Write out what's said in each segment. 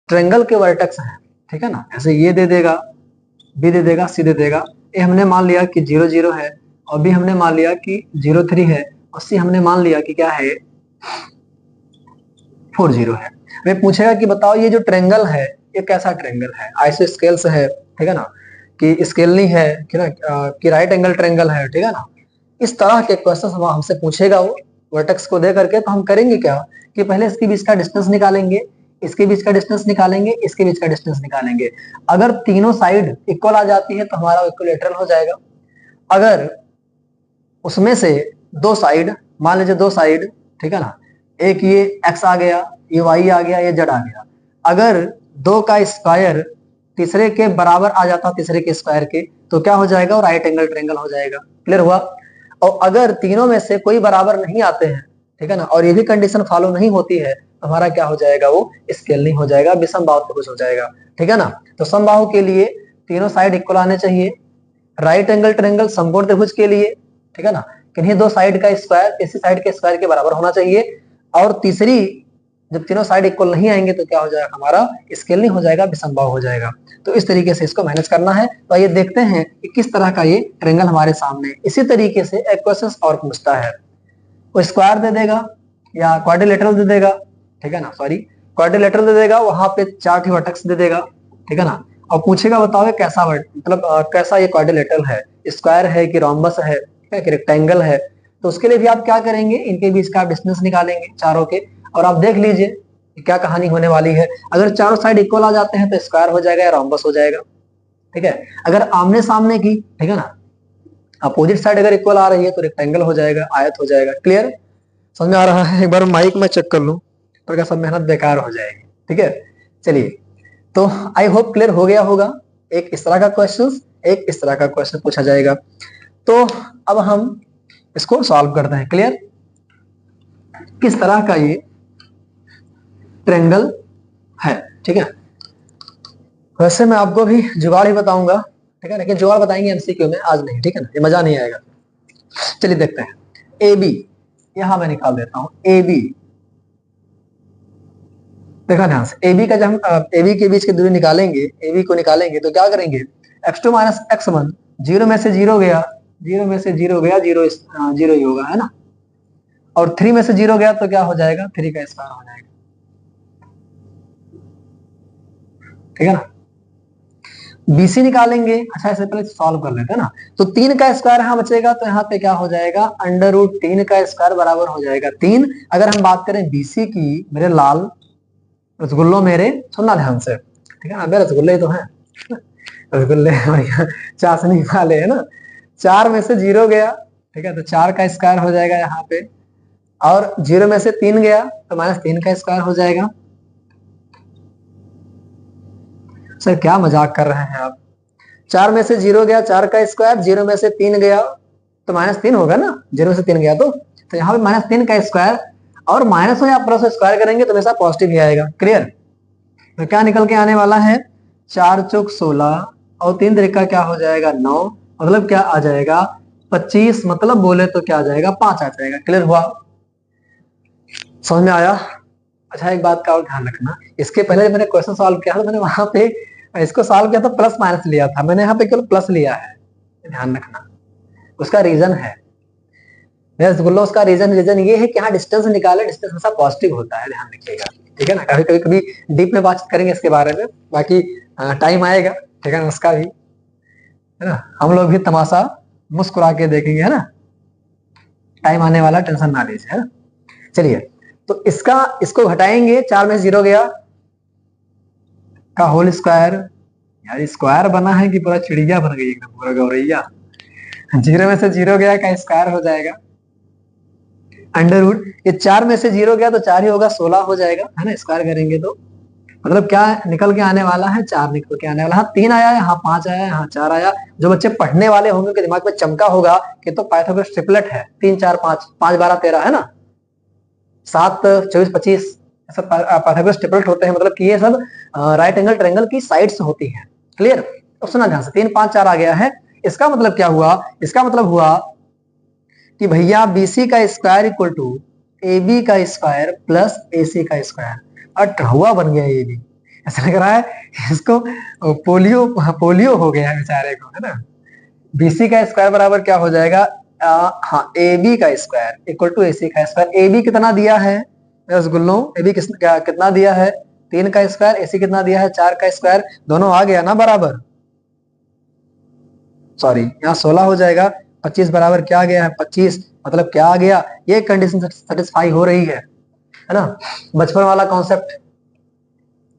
Triangle के vertex हैं, ठीक है ना, ऐसे ये दे देगा, बी दे देगा, सी दे देगा, ए हमने मान लिया कि 0 0 है, और बी हमने मान लिया कि 0 3 है, और सी हमने मान लिया कि क्या है 4 0 है। वे पूछेगा कि बताओ ये जो ट्रायंगल है ये कैसा ट्रायंगल है, आइसोस्केल्स है, ठीक है ना, कि स्केलनी है, ठीक है ना, कि राइट एंगल ट्रायंगल है, ठीक है ना। इस तरह के क्वेश्चन हमसे पूछेगा वो वर्टेक्स को दे करके, तो हम करेंगे क्या कि पहले इसके बीच का डिस्टेंस निकालेंगे, इसके बीच का डिस्टेंस निकालेंगे, इसके बीच का डिस्टेंस निकालेंगे। अगर तीनों साइड इक्वल आ जाती है तो हमारा इक्विलेटरल हो जाएगा। अगर उसमें से दो साइड, मान लीजिए दो साइड, ठीक है ना, एक ये x आ गया, ये y आ गया, ये z आ गया, अगर दो का स्क्वायर तीसरे के बराबर आ जाता, तीसरे के स्क्वायर के, तो क्या हो जाएगा, राइट एंगल ट्रायंगल हो जाएगा। क्लियर हुआ। और अगर तीनों में से कोई बराबर नहीं आते हैं, ठीक है ना, और ये भी कंडीशन फॉलो नहीं होती है, तो हमारा क्या हो जाएगा, वो स्केल नहीं हो जाएगा, विषमबाहु त्रिभुज हो जाएगा, ठीक है ना। तो समबाहु के लिए तीनों साइड इक्वल आने चाहिए, राइट एंगल ट्रायंगल समकोण त्रिभुज के लिए, ठीक है ना, किन्हीं दो साइड का स्क्वायर इसी साइड के स्क्वायर के बराबर होना चाहिए, और तीसरी जब तीनों साइड इक्वल नहीं आएंगे तो क्या हो जाएगा, हमारा स्केल नहीं हो जाएगा, विषमबाहु हो जाएगा। तो इस तरीके से इसको मैनेज करना है। तो ये देखते हैं कि किस तरह का ये ट्रायंगल हमारे सामने। इसी तरीके से एक क्वेश्चन और पूछता है, वो स्क्वायर दे देगा या क्वाड्रिलेटरल दे देगा, ठीक है ना, सॉरी क्वाड्रिलेटरल दे देगा, वहां पे 4 वर्टेक्स दे देगा, ठीक है ना, और पूछेगा बताओ कैसा मतलब कैसा ये क्वाड्रिलेटरल है, स्क्वायर है कि रोम्बस है कि रेक्टेंगल है। तो उसके लिए भी आप क्या करेंगे, इनके बीच का डिस्टेंस निकालेंगे चारों के, और आप देख लीजिए क्या कहानी होने वाली है। अगर चारों साइड इक्वल आ जाते हैं तो स्क्वायर हो जाएगा या रोम्बस हो जाएगा, ठीक है। अगर आमने सामने की, ठीक है ना, अपोजिट साइड अगर इक्वल आ रही है तो रेक्टेंगल हो जाएगा, आयत हो जाएगा। क्लियर, समझ में आ रहा है। एक बार माइक में चेक कर लूं तो क्या सब मेहनत बेकार हो जाएगी, ठीक है। चलिए, तो आई होप क्लियर हो गया होगा। एक इस तरह का क्वेश्चन, एक इस तरह का क्वेश्चन पूछा जाएगा। तो अब हम इसको सॉल्व करते हैं। क्लियर, किस तरह का ये ट्रायंगल है, ठीक है। वैसे मैं आपको भी जुगाड़ ही बताऊंगा, ठीक है, लेकिन जुगाड़ बताएंगे एमसीक्यू में, आज नहीं, ठीक है ना, ये मजा नहीं आएगा। चलिए देखते हैं। ए बी, यहां मैं निकाल देता हूं ए बी, देखा ध्यान से। AB का जब हम AB के बीच की दूरी निकालेंगे, AB को निकालेंगे तो क्या करेंगे, x2 माइनस x1, 0 में से 0 गया, 0 में से 0 गया, 0 0 ही होगा, है ना, और 3 में से 0 गया तो क्या हो जाएगा, 3 का स्क्वायर हो जाएगा, ठीक है ना। BC निकालेंगे, अच्छा इसे पहले सॉल्व कर लेते हैं ना। तो 3 का स्क्वायर यहाँ बचेगा, तो यहाँ पे क्या हो जाएगा, अंडर रूट 3 का स्क्वायर बराबर हो जाएगा 3। अगर हम बात करें BC की, मेरे लाल रसगुल्लो मेरे, सुनना ध्यान से, ठीक है ना, मेरे रसगुल्ले तो हैं, रसगुल्ले भैया चाशनी वाले, है ना। 4 में से 0 गया, ठीक है, तो 4 का स्क्वायर हो जाएगा यहाँ पे, और 0 में से 3 गया तो -3 का स्क्वायर हो जाएगा। सर क्या मजाक कर रहे हैं आप, 4 में से 0 गया 4 का स्क्वायर, 0 में से 3 गया तो -3 होगा ना, 0 में से 3 गया तो यहाँ पे -3 का स्क्वायर, और माइनस हो या प्लस स्क्वायर करेंगे तो हमेशा पॉजिटिव ही आएगा। क्लियर, तो क्या निकल के आने वाला है, 4 चौक 16 और 3 तरीका क्या हो जाएगा 9, मतलब क्या आ जाएगा 25, मतलब बोले तो क्या आ जाएगा 5 आ जाएगा। क्लियर हुआ, समझ में आया। अच्छा एक बात का और ध्यान रखना, इसके पहले मैंने क्वेश्चन सॉल्व किया था, मैंने वहां पे इसको सॉल्व किया था प्लस माइनस लिया था, मैंने यहाँ पे केवल प्लस लिया है, ध्यान रखना। उसका रीजन है, रसगुल्ला, उसका रीजन ये है कि यहाँ डिस्टेंस निकाले, डिस्टेंस हमेशा पॉजिटिव होता है, ध्यान रखिएगा, ठीक है ना। कभी डीप में बात करेंगे इसके बारे में, बाकी टाइम आएगा, ठीक है ना, उसका भी, है ना, हम लोग भी तमाशा मुस्कुरा के देखेंगे, है ना, टाइम आने वाला, टेंशन ना लीजिए, है ना। चलिए, तो इसको घटाएंगे, 4 में 0 गया का होल स्क्वायर, यार स्क्वायर बना है कि पूरा चिड़िया बन गई एकदम, पूरा गौरैया। 0 में से 0 गया का स्क्वायर हो जाएगा, अंडर रूट, ये 4 में से 0 गया तो 4 ही होगा, 16 हो जाएगा, है ना, स्क्वायर करेंगे तो मतलब क्या निकल के आने वाला है, 4 निकल के आने वाला है। हाँ 3 आया, यहाँ 5 आया, यहाँ 4 आया। जो बच्चे पढ़ने वाले होंगे उनके दिमाग में चमका होगा कि तो पाइथागोरस ट्रिपलेट है, 3 4 5, 5 12 13, है ना, 7 24 25, ऐसा पाइथागोरस ट्रिपलेट होते हैं, मतलब कि ये सब राइट एंगल ट्रायंगल की साइड्स होती हैं। क्लियर, तो सुना ध्यान से, 3 5 4 आ गया है। इसका मतलब क्या हुआ, इसका मतलब हुआ कि भैया BC का स्क्वायर इक्वल टू AB का स्क्वायर प्लस AC का स्क्वायर, 18वां बन गया AB। ऐसा लग रहा है इसको पोलियो पोलियो हो गया है बेचारे को, है ना। बीसी का स्क्वायर बराबर क्या हो जाएगा, हाँ ए बी का स्क्वायर इक्वल टू ए सी का स्क्वायर। ए बी कितना दिया है रसगुल्लों, ए बी कितना दिया है 3 का स्क्वायर, ए सी कितना दिया है 4 का स्क्वायर, दोनों आ गया ना बराबर, सॉरी यहाँ 16 हो जाएगा, 25 बराबर क्या आ गया है 25, मतलब क्या आ गया, ये कंडीशन सेटिस्फाई हो रही है ना। बचपन वाला कॉन्सेप्ट,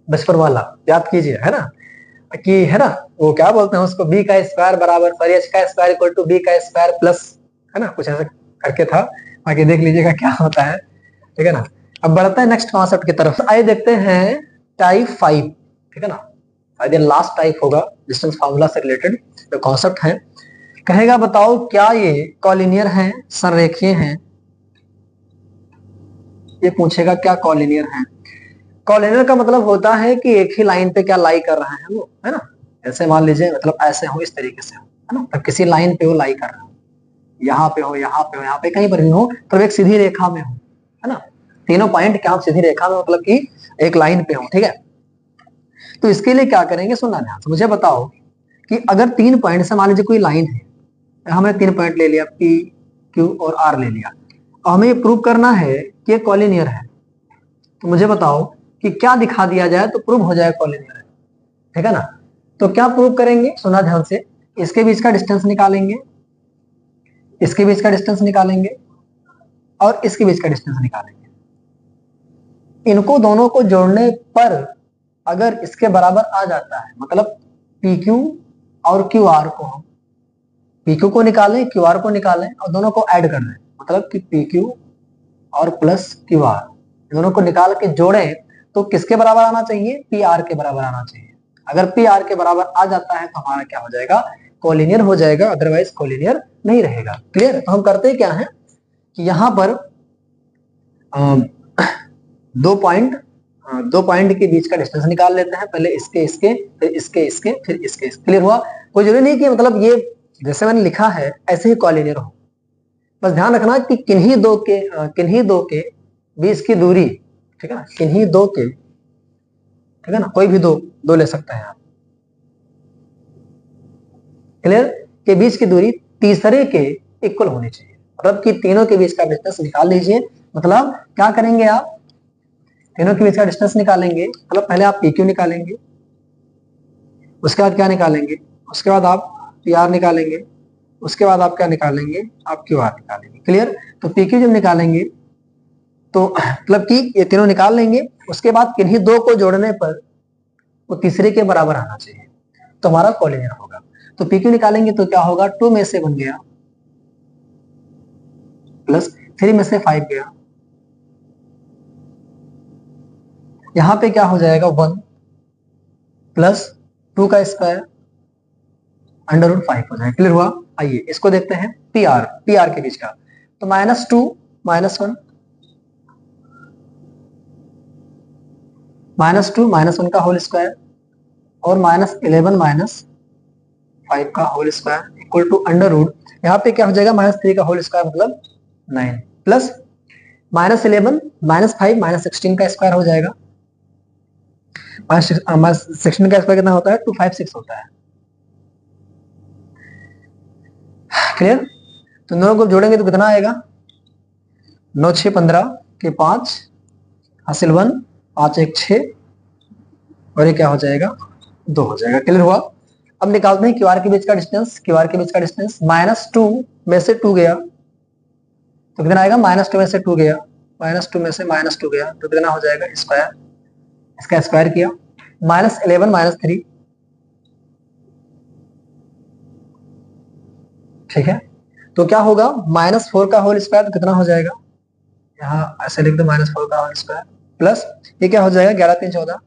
बचपन वाला याद कीजिए, है ना, कि है ना वो क्या बोलते हैं उसको, बी का स्क्वायर बराबर सॉरी एच का स्क्वायर इक्वल टू बी का स्क्वायर प्लस, है ना, कुछ ऐसा करके था, बाकी देख लीजिएगा क्या होता है, ठीक है ना। अब बढ़ते हैं नेक्स्ट कॉन्सेप्ट की तरफ, आइए देखते हैं टाइप 5, ठीक है ना, आइए लास्ट टाइप होगा डिस्टेंस फार्मूला से रिलेटेड जो कॉन्सेप्ट है। कहेगा बताओ क्या ये कॉलिनियर हैं, संरेखीय हैं, ये पूछेगा क्या कॉलिनियर हैं। कॉलिनियर का मतलब होता है कि एक ही लाइन पे क्या लाई कर रहे हैं वो, है ना, ऐसे मान लीजिए मतलब ऐसे हो, इस तरीके से हो, है ना, तब किसी लाइन पे वो लाई कर रहे हो, यहाँ पे हो, यहाँ पे हो, यहाँ पे कहीं पर भी हो, तो एक सीधी रेखा में हो, है ना, तीनों पॉइंट क्या सीधी रेखा में, मतलब कि एक लाइन पे हो, ठीक है। तो इसके लिए क्या करेंगे, सुनना ध्यान से, मुझे बताओ कि अगर 3 पॉइंट से मान लीजिए कोई लाइन है, हमने 3 पॉइंट ले लिया P, Q और R ले लिया, और हमें ये प्रूव करना है कि ये कॉलिनियर है, तो मुझे बताओ कि क्या दिखा दिया जाए तो प्रूव हो जाए कॉलिनियर है, ठीक है ना। तो क्या प्रूव करेंगे, सुना ध्यान से, इसके बीच का डिस्टेंस निकालेंगे, इसके बीच का डिस्टेंस निकालेंगे और इसके बीच का डिस्टेंस निकालेंगे, इनको दोनों को जोड़ने पर अगर इसके बराबर आ जाता है, मतलब PQ और QR को हम PQ को निकालें, QR को निकालें और दोनों को ऐड कर दें, मतलब कि PQ और प्लस QR दोनों को निकाल के जोड़ें तो किसके बराबर आना चाहिए, PR के बराबर आना चाहिए। अगर PR के बराबर आ जाता है तो हमारा क्या हो जाएगा, कोलिनियर हो जाएगा, अदरवाइज कोलिनियर नहीं रहेगा। क्लियर। तो हम करते क्या है कि यहाँ पर दो पॉइंट के बीच का डिस्टेंस निकाल लेते हैं, पहले इसके इसके फिर इसके इसके फिर इसके। क्लियर हुआ। कोई जरूरी नहीं कि मतलब ये जैसे मैंने लिखा है ऐसे ही कॉलिनियर हो, बस ध्यान रखना कि किन्हीं दो के बीच की दूरी, ठीक है ना, किन्हीं दो के, ठीक है ना, कोई भी दो ले सकते हैं आप। क्लियर। के बीच की दूरी तीसरे के इक्वल होनी चाहिए, मतलब कि तीनों के बीच का डिस्टेंस निकाल लीजिए। मतलब क्या करेंगे आप, तीनों के बीच का डिस्टेंस निकालेंगे, मतलब पहले आप PQ निकालेंगे, उसके बाद क्या निकालेंगे, उसके बाद आप PR निकालेंगे, उसके बाद आप क्या निकालेंगे, आप QR निकालेंगे। क्लियर। तो PQ जब निकालेंगे तो मतलब कि ये तीनों निकाल लेंगे, उसके बाद किन्हीं दो को जोड़ने पर वो तीसरे के बराबर आना चाहिए, तो हमारा कॉलिनियर होगा। तो PQ निकालेंगे तो क्या होगा, 2 में से बन गया प्लस 3 में से 5 गया, यहां पे क्या हो जाएगा 1 प्लस 2 का स्क्वायर √5 हो जाएगा। क्लियर हुआ। आइए इसको देखते हैं PR के बीच का, तो -2 -1 -2 -1 का होल स्क्वायर और -11 -5 का होल स्क्वायर इक्वल टू √ यहाँ पे क्या हो जाएगा, -3 का होल स्क्वायर मतलब 9 प्लस -11 -5 -16 का स्क्वायर हो जाएगा। -16 का स्क्वायर कितना होता है, 256 होता है। क्लियर। तो दोनों को जोड़ेंगे तो कितना आएगा, 9 6 15 के 5 हासिल 1 5 1 6 और ये क्या हो जाएगा 2 हो जाएगा। क्लियर हुआ। अब निकालते हैं QR के बीच का डिस्टेंस, QR के बीच का डिस्टेंस -2 में से 2 गया तो कितना आएगा, -2 में से 2 गया, -2 में से -2 गया तो कितना हो जाएगा स्क्वायर, इसका स्क्वायर किया, -11 -3, ठीक है। तो क्या होगा, -4 का होल स्क्वायर तो कितना हो जाएगा, यहाँ ऐसे लिख दो -4 का होल स्क्वायर प्लस ये क्या हो जाएगा 11 3 14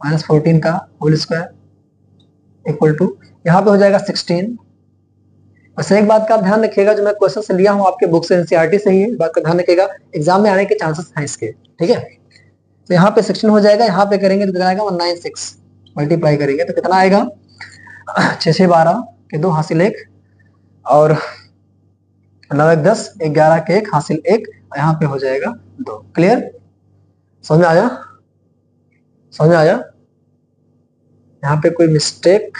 -14 का होल स्क्वायर इक्वल टू यहाँ पे हो जाएगा 16। बस एक बात का ध्यान रखिएगा, जो मैं क्वेश्चन से लिया हूँ आपके बुक से NCERT से ही है, बात का ध्यान रखिएगा, एग्जाम में आने के चांसेस हैं इसके, ठीक है। तो यहाँ पे 16 हो जाएगा, यहाँ पे करेंगे तो कितना आएगा 196 मल्टीप्लाई करेंगे तो कितना आएगा 6 6 12 के 2 हासिल 1 और 9 1 10 11 के 1 हासिल 1, यहाँ पे हो जाएगा 2। क्लियर, समझ में आया। समझ में आया? यहाँ पे कोई मिस्टेक?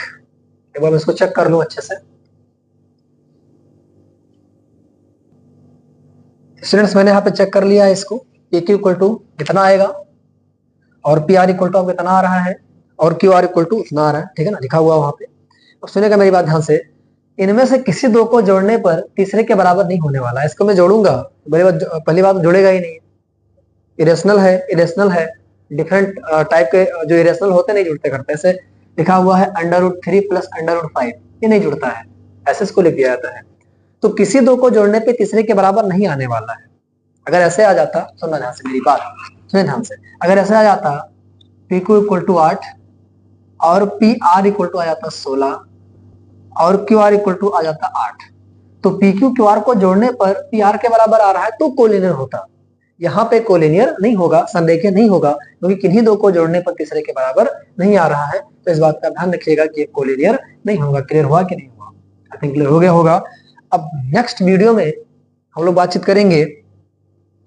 एक बार मैं इसको चेक कर लूं अच्छे से। स्टूडेंट्स मैंने यहाँ पे चेक कर लिया है इसको, पी क्यू इक्वल टू कितना आएगा और पी आर इक्वल टू अब कितना आ रहा है और क्यू आर इक्वल टू उतना आ रहा है, ठीक है ना, लिखा हुआ वहां पे। और सुनिएगा मेरी बात ध्यान से, इनमें से किसी दो को जोड़ने पर तीसरे के बराबर नहीं होने वाला है। इसको मैं जोड़ूंगा, पहली बात जुड़ेगा ही नहीं। इरेशनल है, इरेशनल है, डिफरेंट टाइप के जो इरेशनल होते नहीं जुड़ते करते। ऐसे लिखा हुआ है √3 प्लस √5, ये नहीं जुड़ता है, ऐसे इसको लिख दिया जाता है। तो किसी दो को जोड़ने पे तीसरे के बराबर नहीं आने वाला है। अगर ऐसे आ जाता, सुनना ध्यान से मेरी बात, सुनिए ध्यान से, अगर ऐसे आ जाता पी क्यू इक्वल टू 8 और पी आर इक्वल टू आ जाता 16 और क्यू आर इक्वल टू आ जाता 8, तो पी क्यू क्यू आर को जोड़ने पर पी आर के बराबर आ रहा है तो कोलिनियर होता। यहाँ पे कोलिनियर नहीं होगा, संरेखीय नहीं होगा, क्योंकि किन्हीं दो को जोड़ने पर तीसरे के बराबर नहीं आ रहा है। तो इस बात का ध्यान रखिएगा कि कोलिनियर नहीं होगा। क्लियर हुआ कि नहीं हुआ? आई थिंक क्लियर हो गया होगा। अब नेक्स्ट वीडियो में हम लोग बातचीत करेंगे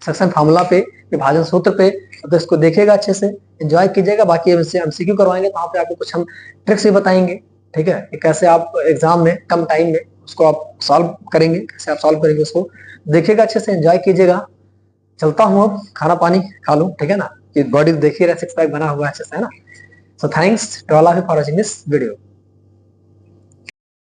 सक्शन फार्मूला पे, विभाजन सूत्र पे। तो इसको देखिएगा अच्छे से, एंजॉय कीजिएगा। बाकी एमसीक्यू करवाएंगे तो वहाँ पे आपको कुछ हम ट्रिक्स भी बताएंगे, ठीक है, कि कैसे आप एग्जाम में कम टाइम में उसको आप सॉल्व करेंगे, कैसे आप सॉल्व करेंगे उसको। देखिएगा अच्छे से, एंजॉय कीजिएगा। चलता हूँ, अब खाना पानी खा लूँ, ठीक है ना, कि बॉडी देखिए 6 पैक बना हुआ है अच्छे से, है ना। So thanks to all of you for watching this video.